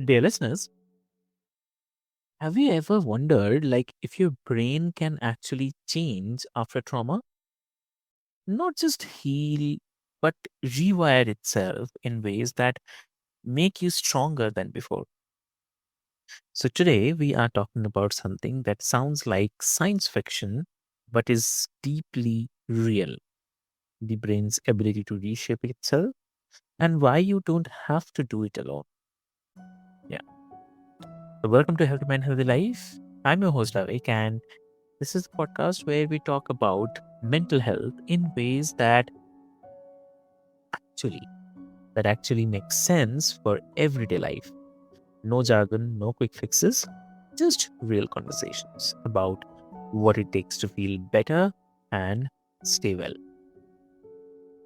Dear listeners, have you ever wondered if your brain can actually change after trauma? Not just heal, but rewire itself in ways that make you stronger than before. So today we are talking about something that sounds like science fiction but is deeply real. The brain's ability to reshape itself and why you don't have to do it alone. Yeah. So welcome to Healthy Mind, Healthy Life. I'm your host Avik, and this is the podcast where we talk about mental health in ways actually that actually make sense for everyday life. No jargon, no quick fixes, just real conversations about what it takes to feel better and stay well.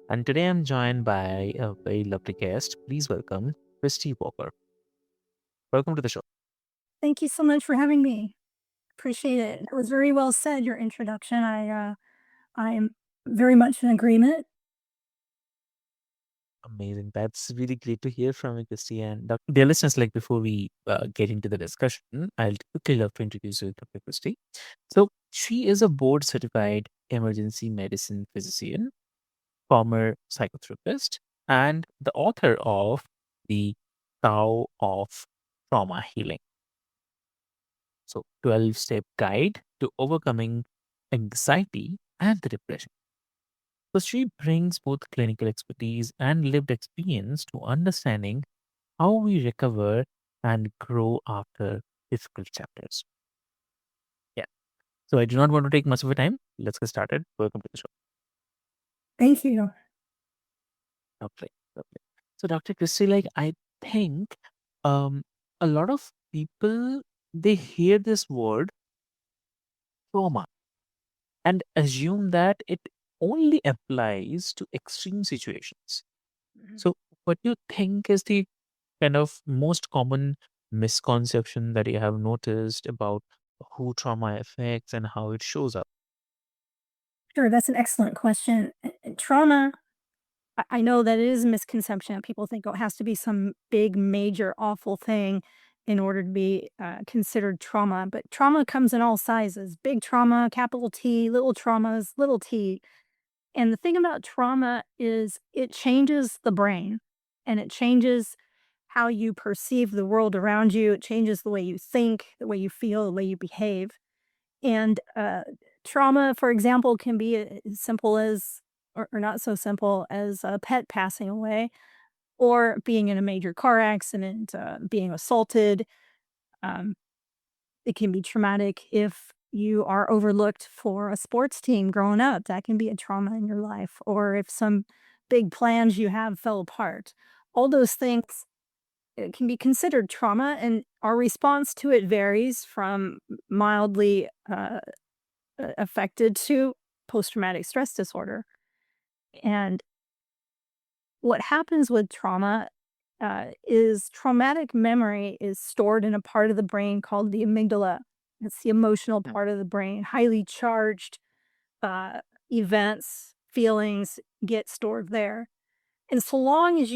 And today I'm joined by a very lovely guest. Please welcome Christy Walker. Welcome to the show. Thank you so much for having me. Appreciate it. It was very well said, your introduction. I'm very much in agreement. Amazing. That's really great to hear from you, Christy. And dear listeners, before we get into the discussion, I'll quickly love to introduce you to Dr. Christy. So she is a board certified emergency medicine physician, former psychotherapist, and the author of the Tao of Trauma Healing. So 12-step guide to overcoming anxiety and the depression. So she brings both clinical expertise and lived experience to understanding how we recover and grow after difficult chapters. Yeah. So I do not want to take much of your time. Let's get started. Welcome to the show. Thank you. Lovely. Lovely. So Dr. Christie, I think um a lot of people they hear this word trauma and assume that it only applies to extreme situations. Mhm. So what do you think is the kind of most common misconception that you have noticed about who trauma affects and how it shows up? Sure, that's an excellent question. Trauma, I know that it is a misconception. People think, oh, it has to be some big, major, awful thing in order to be considered trauma. But trauma comes in all sizes: big trauma, capital T, little traumas, little t. And the thing about trauma is it changes the brain and it changes how you perceive the world around you. It changes the way you think, the way you feel, the way you behave. And trauma, for example, can be as simple as, or not so simple as a pet passing away, or being in a major car accident, being assaulted. Um, it can be traumatic if you are overlooked for a sports team growing up. That can be a trauma in your life. Or if some big plans you have fell apart. All those things can be considered trauma, and our response to it varies from mildly affected to post traumatic stress disorder. And what happens with trauma is traumatic memory is stored in a part of the brain called the amygdala. It's the emotional Mm. part of the brain. Highly charged uh, events, feelings get stored there. And so long as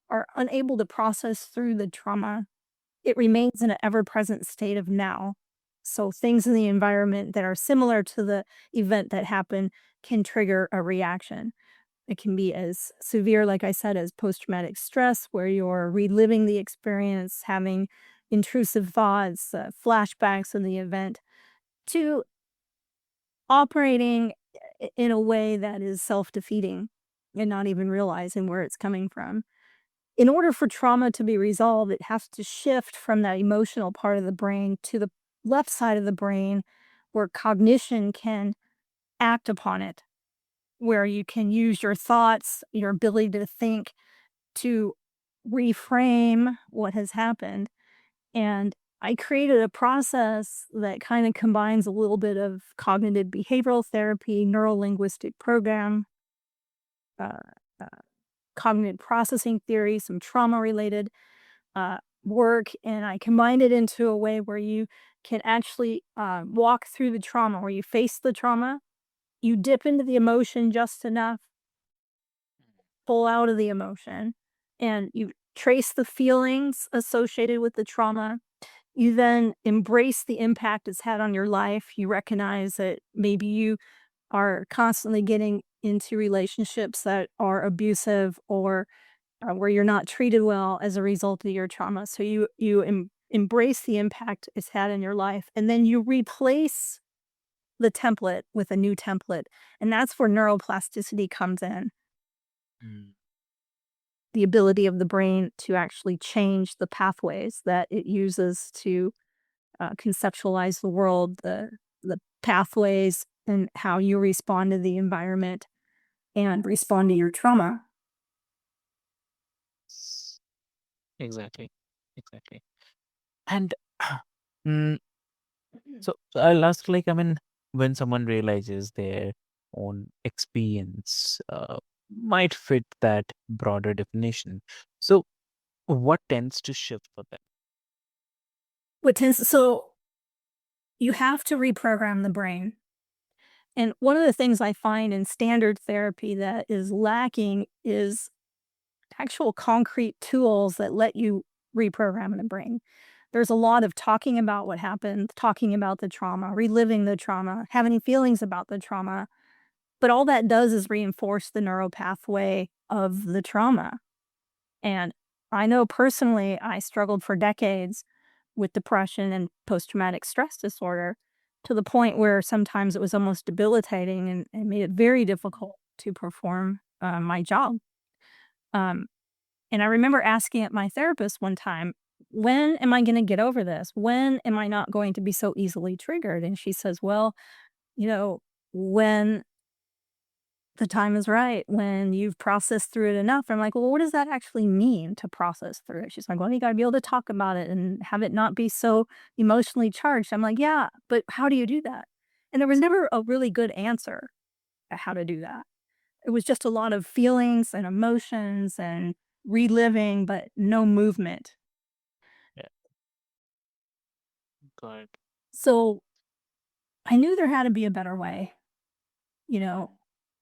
are unable to process through the trauma, it remains in an ever present state of now. So things in the environment that are similar to the event that happened can trigger a reaction. It can be as severe, like I said, as post traumatic stress, where you're reliving the experience, having intrusive thoughts, flashbacks in the event, to operating in a way that is self defeating and not even realizing where it's coming from. In order for trauma to be resolved, it has to shift from that emotional part of the brain to the left side of the brain where cognition can act upon it, where you can use your thoughts, your ability to think to reframe what has happened. And I created a process that kind of combines a little bit of cognitive behavioral therapy, neuro linguistic program, uh, uh, cognitive processing theory, some trauma related work, and I combined it into a way where you can actually walk through the trauma, where you face the trauma, you dip into the emotion just enough, pull out of the emotion, and you trace the feelings associated with the trauma. You then embrace the impact it's had on your life. You recognize that maybe you are constantly getting into relationships that are abusive or where you're not treated well as a result of your trauma. So you embrace the impact it's had in your life, and then you replace the template with a new template, and that's where neuroplasticity comes in. Mm. The ability of the brain to actually change the pathways that it uses to conceptualize the world, the pathways and how you respond to the environment and respond to your trauma. S- Exactly. Exactly. And mm, so I'll ask, like, I mean, when someone realizes their own experience might fit that broader definition. So what tends to shift for them? So you have to reprogram the brain. And one of the things I find in standard therapy that is lacking is actual concrete tools that let you reprogram the brain. There's a lot of talking about what happened, talking about the trauma, reliving the trauma, having feelings about the trauma. But all that does is reinforce the neural pathway of the trauma. And I know personally, I struggled for decades with depression and post traumatic stress disorder to the point where sometimes it was almost debilitating and made it very difficult to perform my job. Um, and I remember asking at my therapist one time, when am I going to get over this? When am I not going to be so easily triggered? And she says, well, you know, when the time is right, when you've processed through it enough. I'm like, well, what does that actually mean to process through it? She's like, well, you got to be able to talk about it and have it not be so emotionally charged. I'm like, yeah, but how do you do that? And there was never a really good answer at how to do that. It was just a lot of feelings and emotions and reliving, but no movement. Yeah, got it. So I knew there had to be a better way, you know,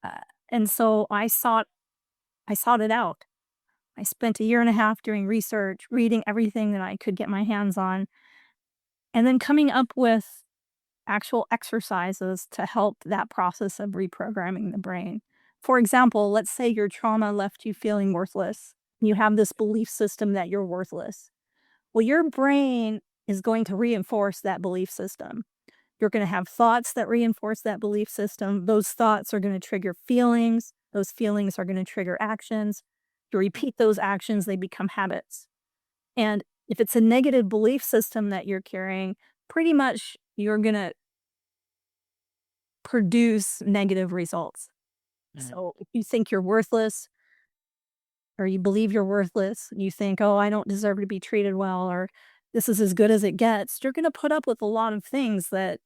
uh, and so I sought it out. I spent a year and a half doing research, reading everything that I could get my hands on, and then coming up with actual exercises to help that process of reprogramming the brain. For example, let's say your trauma left you feeling worthless. You have this belief system that you're worthless. Well, your brain is going to reinforce that belief system. You're going to have thoughts that reinforce that belief system. Those thoughts are going to trigger feelings. Those feelings are going to trigger actions. You repeat those actions, they become habits. And if it's a negative belief system that you're carrying, pretty much you're going to produce negative results. Mhm. So if you think you're worthless or you believe you're worthless, you think, oh, I don't deserve to be treated well, or this is as good as it gets, you're going to put up with a lot of things that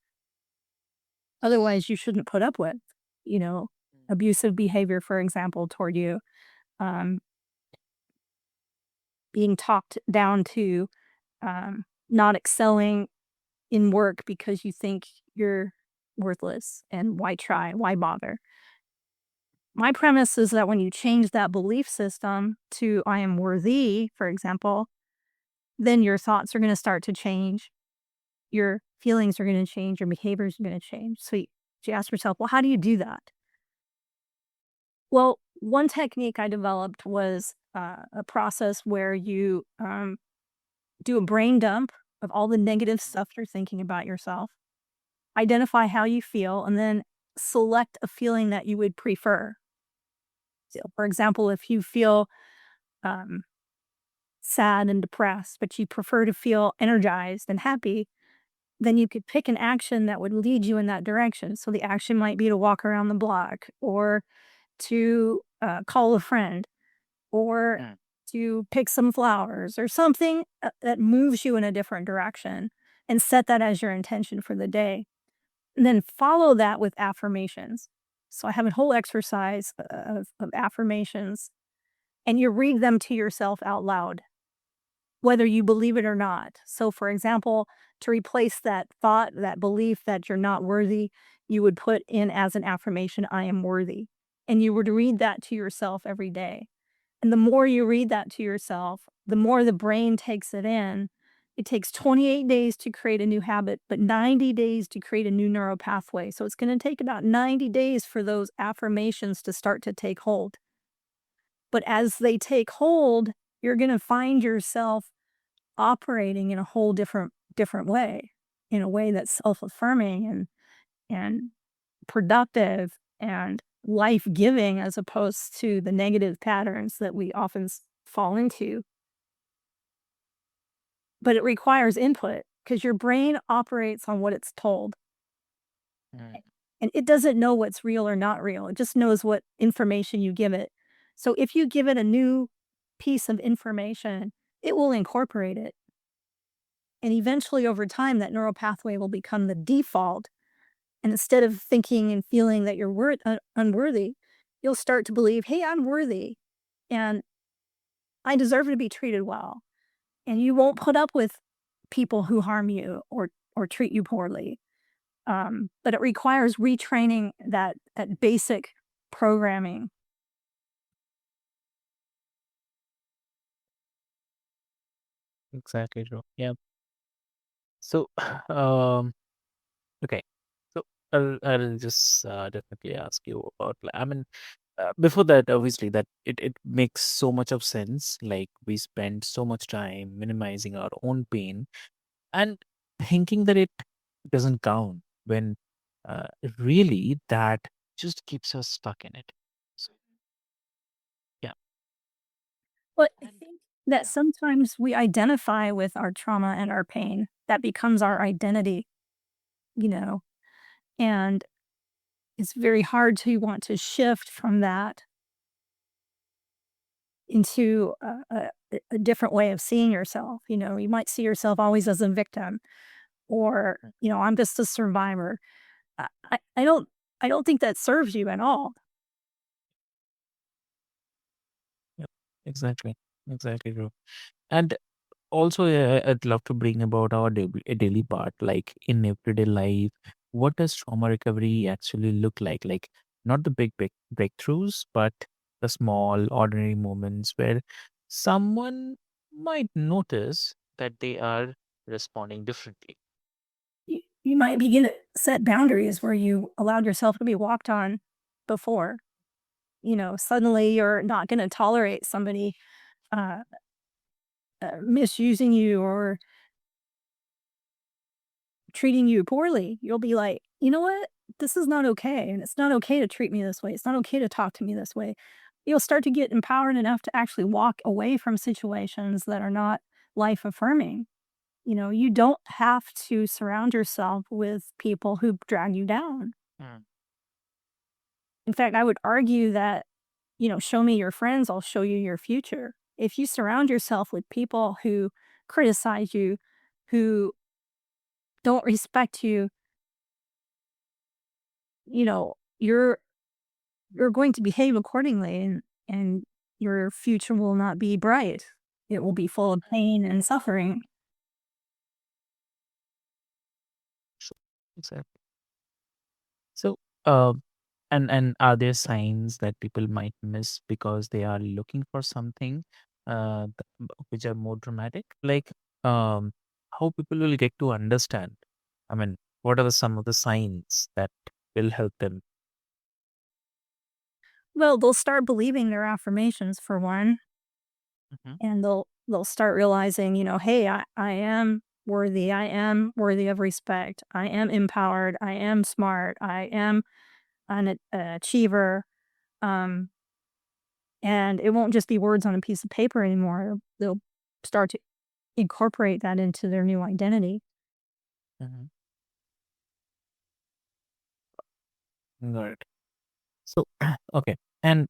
otherwise you shouldn't put up with. You know, abusive behavior, for example, toward you, um, being talked down to, not excelling in work because you think you're worthless and why try? Why bother? My premise is that when you change that belief system to I am worthy, for example, then your thoughts are going to start to change. Your feelings are going to change. Your behaviors are going to change. So you ask yourself, well, how do you do that? Well, one technique I developed was a process where you do a brain dump of all the negative stuff you're thinking about yourself, identify how you feel, and then select a feeling that you would prefer. So, for example, if you feel um, sad and depressed, but you prefer to feel energized and happy, then you could pick an action that would lead you in that direction. So the action might be to walk around the block or to call a friend or Mm. to pick some flowers or something that moves you in a different direction and set that as your intention for the day. And then follow that with affirmations. So I have a whole exercise of affirmations and you read them to yourself out loud, whether you believe it or not. So, for example, to replace that thought, that belief that you're not worthy, you would put in as an affirmation, I am worthy. And you would read that to yourself every day. And the more you read that to yourself, the more the brain takes it in. It takes 28 days to create a new habit, but 90 days to create a new neural pathway. So it's going to take about 90 days for those affirmations to start to take hold. But as they take hold, you're going to find yourself operating in a whole different way, in a way that's self-affirming and productive and life-giving as opposed to the negative patterns that we often fall into. But it requires input because your brain operates on what it's told, Mm. and it doesn't know what's real or not real. It just knows what information you give it. So if you give it a new piece of information, it will incorporate it. And eventually, over time, that neural pathway will become the default. And instead of thinking and feeling that you're unworthy, you'll start to believe, hey, I'm worthy and I deserve to be treated well. And you won't put up with people who harm you or treat you poorly. But it requires retraining that basic programming. Exactly true. Yeah. So, um, okay. So I'll just definitely ask you about. I mean, before that, obviously, that it makes so much of sense. Like we spend so much time minimizing our own pain and thinking that it doesn't count when really that just keeps us stuck in it. So yeah, But I and think that yeah, sometimes we identify with our trauma and our pain. That becomes our identity, you know, and it's very hard to want to shift from that into a different way of seeing yourself. You might see yourself always as a victim or, mm, I'm just a survivor. I don't think that serves you at all. yeah, exactly, exactly true. And also, I'd love to bring about our daily part, like in everyday life. What does trauma recovery actually look like? Like, not the big breakthroughs, but the small, ordinary moments where someone might notice that they are responding differently. You might begin to set boundaries where you allowed yourself to be walked on before. Suddenly you're not going to tolerate somebody uh, misusing you or treating you poorly. You'll be like, you know what? This is not okay. And it's not okay to treat me this way. It's not okay to talk to me this way. You'll start to get empowered enough to actually walk away from situations that are not life affirming. You don't have to surround yourself with people who drag you down. Mm, In fact, I would argue that, show me your friends, I'll show you your future. If you surround yourself with people who criticize you, who don't respect you, you're going to behave accordingly and your future will not be bright. It will be full of pain and suffering. sure, exactly. So, uh, and are there signs that people might miss because they are looking for something which are more dramatic? Like, um, how people will get to understand? I mean, what are some of the signs that will help them? Well, they'll start believing their affirmations for one, Hmm. and they'll start realizing, hey, I am worthy. I am worthy of respect. I am empowered. I am smart. I am an achiever. Um, and it won't just be words on a piece of paper anymore. They'll start to incorporate that into their new identity. Hmm. Got it. So, okay, and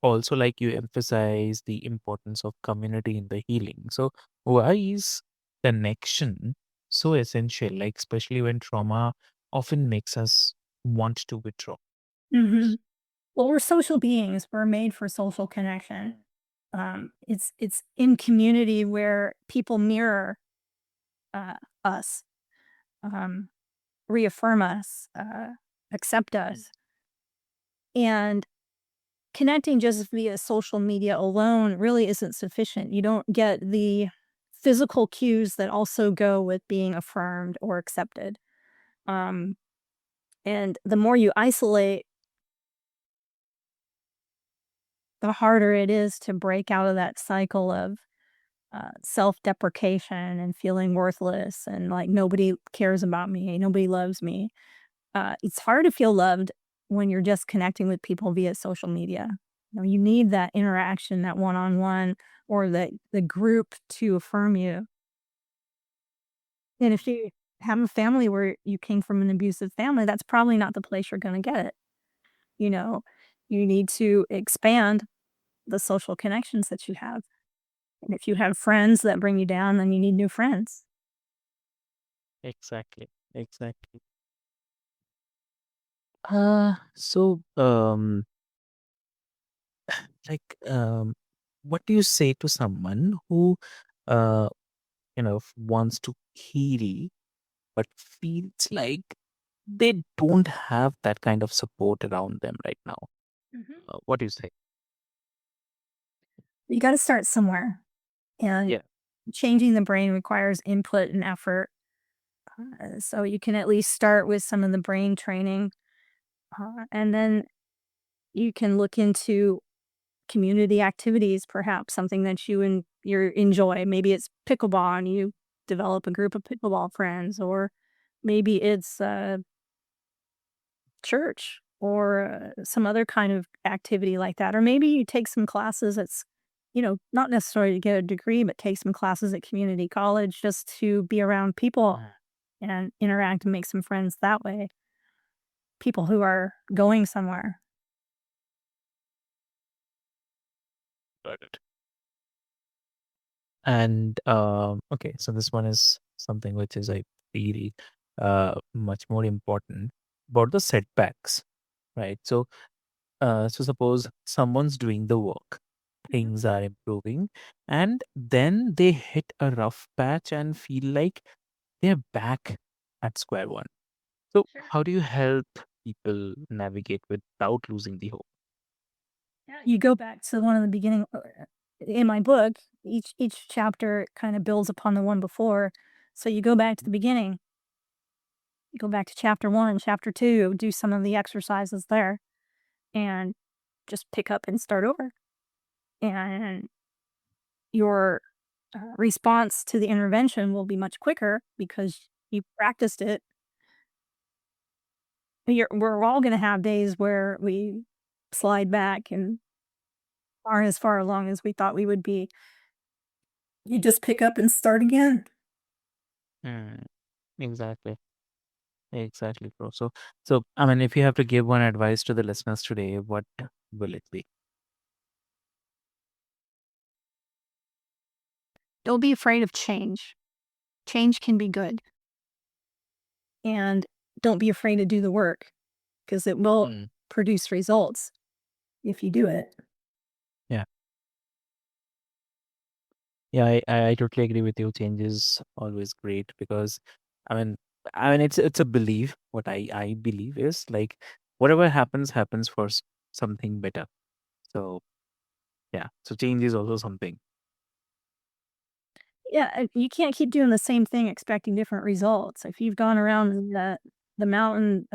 also, like you emphasize the importance of community in the healing. So, why is connection so essential? Like, especially when trauma often makes us want to withdraw. Hmm. Well, we're social beings. We're made for social connection. It's in community where people mirror uh, us, um, reaffirm us, accept Mm. us, and connecting just via social media alone really isn't sufficient. You don't get the physical cues that also go with being affirmed or accepted. Um, and the more you isolate, the harder it is to break out of that cycle of self deprecation and feeling worthless and like nobody cares about me, nobody loves me. It's hard to feel loved when you're just connecting with people via social media. You need that interaction, that one on one, or the group to affirm you. And if you have a family where you came from an abusive family, that's probably not the place you're going to get it. You know, you need to expand the social connections that you have. And if you have friends that bring you down, then you need new friends. Exactly. Exactly. So, like, what do you say to someone who, uh, wants to heal but feels like they don't have that kind of support around them right now? Mhm. What do you say? You got to start somewhere. And Yeah. changing the brain requires input and effort. So you can at least start with some of the brain training. And then you can look into community activities, perhaps something that you enjoy. Maybe it's pickleball and you develop a group of pickleball friends, or maybe it's church or some other kind of activity like that. Or maybe you take some classes that's, not necessarily to get a degree, but take some classes at community college just to be around people Mm. and interact and make some friends that way. People who are going somewhere. Got it. And okay, so this one is something which is I feel much more important about the setbacks, right? So suppose someone's doing the work, Mhm. things are improving, and then they hit a rough patch and feel like they're back at square one. So Sure. how do you help people navigate without losing the hope? Yeah, you go back to one of the beginning in my book, each chapter kind of builds upon the one before. So you go back to the beginning, you go back to chapter 1, chapter 2, do some of the exercises there and just pick up and start over. And your response to the intervention will be much quicker because you practiced it. We're all going to have days where we slide back and aren't as far along as we thought we would be. You just pick up and start again. Mm, exactly. Exactly, bro. So I mean, if you have to give one advice to the listeners today, what will it be? Don't be afraid of change. Change can be good. And don't be afraid to do the work because it will Mm. produce results if you do it. Yeah, yeah, I totally agree with you. Change is always great because, I mean, it's a belief. What I believe is like whatever happens happens for something better. So yeah, so change is also something. Yeah, you can't keep doing the same thing expecting different results. If you've gone around the mountain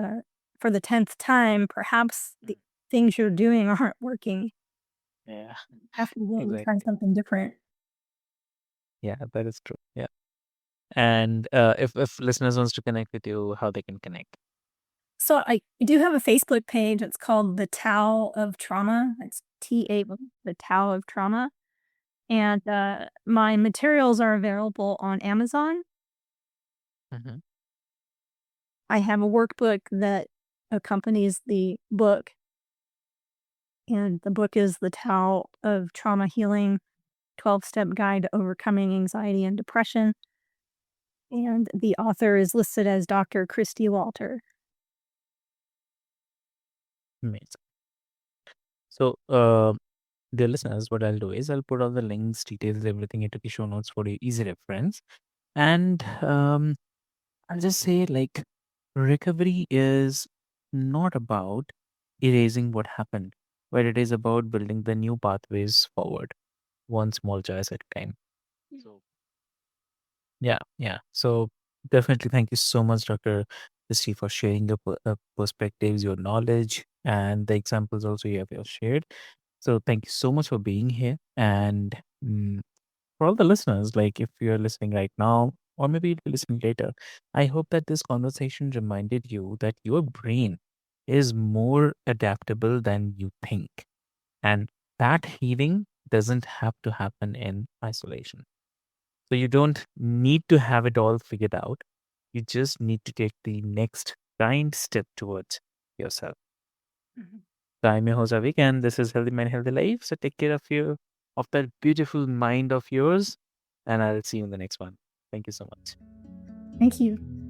for the 10th time, perhaps the things you're doing aren't working. Yeah, Have to go and try exactly. something different. Yeah, that is true. Yeah, and if listeners wants to connect with you, how they can connect? So I do have a Facebook page. It's called The Tao of Trauma. It's T-A, The Tao of Trauma. And my materials are available on Amazon. Hmm. I have a workbook that accompanies the book, and the book is The Tao of Trauma Healing 12-Step Guide to Overcoming Anxiety and Depression. And the author is listed as Dr. Christy Walker. Amazing. So, dear listeners, what I'll do is I'll put all the links, details, everything into the show notes for your easy reference. And I'll just say, like, recovery is not about erasing what happened. but it is about building the new pathways forward, one small choice at a time. So, yeah, yeah. So, definitely thank you so much, Dr. Christy, for sharing your perspectives, your knowledge, and the examples also you have shared. So, thank you so much for being here. And for all the listeners, like if you're listening right now, or maybe you'll be listening later, I hope that this conversation reminded you that your brain is more adaptable than you think. And that healing doesn't have to happen in isolation. So you don't need to have it all figured out. You just need to take the next kind step towards yourself. Mhm. So I'm your host Avik, and this is Healthy Mind, Healthy Life. So take care of you, of that beautiful mind of yours, and I'll see you in the next one. Thank you so much. Thank you.